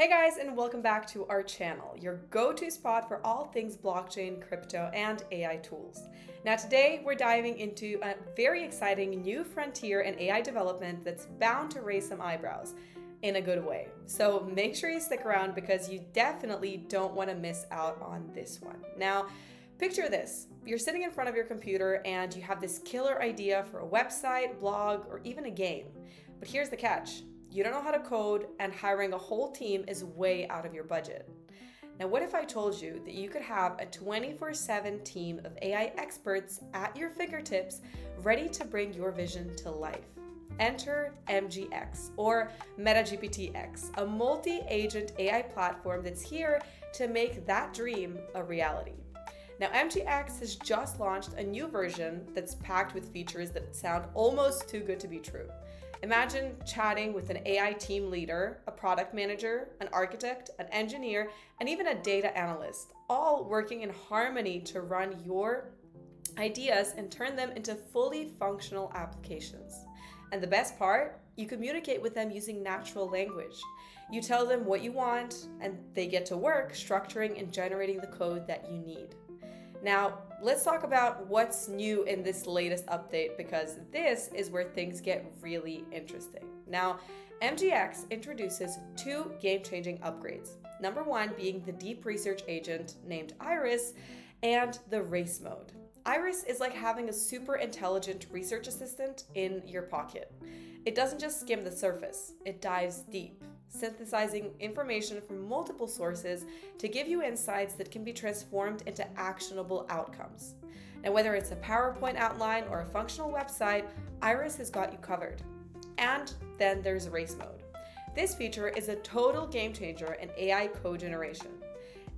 Hey guys, and welcome back to our channel, your go-to spot for all things blockchain, crypto, and AI tools. Now today we're diving into a very exciting new frontier in AI development that's bound to raise some eyebrows in a good way. So make sure you stick around because you definitely don't want to miss out on this one. Now, picture this. You're sitting in front of your computer and you have this killer idea for a website, blog, or even a game. But here's the catch. You don't know how to code, and hiring a whole team is way out of your budget. Now, what if I told you that you could have a 24/7 team of AI experts at your fingertips, ready to bring your vision to life? Enter MGX, or MetaGPT X, a multi-agent AI platform that's here to make that dream a reality. Now, MGX has just launched a new version that's packed with features that sound almost too good to be true. Imagine chatting with an AI team leader, a product manager, an architect, an engineer, and even a data analyst, all working in harmony to run your ideas and turn them into fully functional applications. And the best part, you communicate with them using natural language. You tell them what you want, and they get to work structuring and generating the code that you need. Now, let's talk about what's new in this latest update, because this is where things get really interesting. Now, MGX introduces two game-changing upgrades. Number one being the deep research agent named Iris and the race mode. Iris is like having a super intelligent research assistant in your pocket. It doesn't just skim the surface, it dives deep, synthesizing information from multiple sources to give you insights that can be transformed into actionable outcomes. Now, whether it's a PowerPoint outline or a functional website, Iris has got you covered. And then there's race mode. This feature is a total game changer in AI code generation.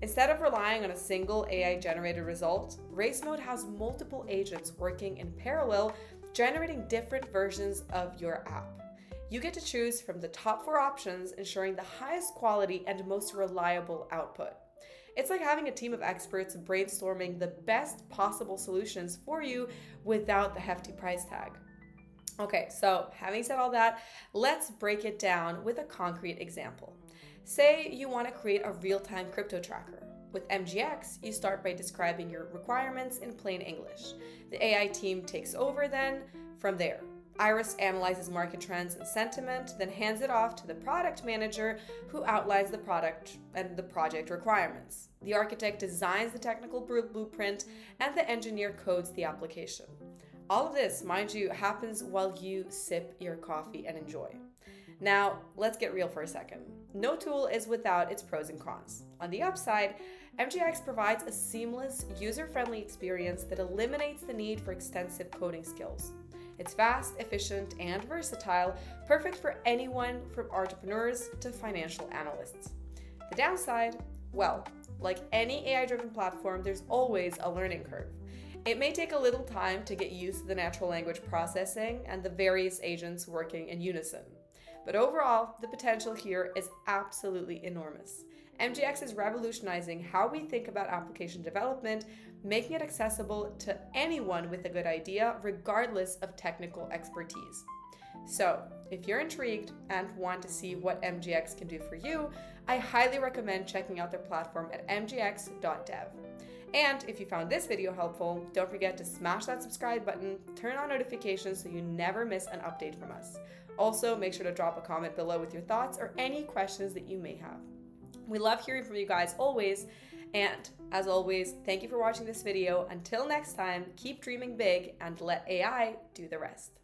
Instead of relying on a single AI-generated result, race mode has multiple agents working in parallel, generating different versions of your app. You get to choose from the top 4 options, ensuring the highest quality and most reliable output. It's like having a team of experts brainstorming the best possible solutions for you without the hefty price tag. Okay, so having said all that, let's break it down with a concrete example. Say you want to create a real-time crypto tracker. With MGX, you start by describing your requirements in plain English. The AI team takes over then from there. Iris analyzes market trends and sentiment, then hands it off to the product manager who outlines the product and the project requirements. The architect designs the technical blueprint, and the engineer codes the application. All of this, mind you, happens while you sip your coffee and enjoy. Now, let's get real for a second. No tool is without its pros and cons. On the upside, MGX provides a seamless, user-friendly experience that eliminates the need for extensive coding skills. It's fast, efficient, and versatile, perfect for anyone from entrepreneurs to financial analysts. The downside? Well, like any AI-driven platform, there's always a learning curve. It may take a little time to get used to the natural language processing and the various agents working in unison. But overall, the potential here is absolutely enormous. MGX is revolutionizing how we think about application development, making it accessible to anyone with a good idea, regardless of technical expertise. So, if you're intrigued and want to see what MGX can do for you, I highly recommend checking out their platform at mgx.dev. And if you found this video helpful, don't forget to smash that subscribe button, turn on notifications so you never miss an update from us. Also, make sure to drop a comment below with your thoughts or any questions that you may have. We love hearing from you guys always, and as always, thank you for watching this video. Until next time, keep dreaming big and let AI do the rest.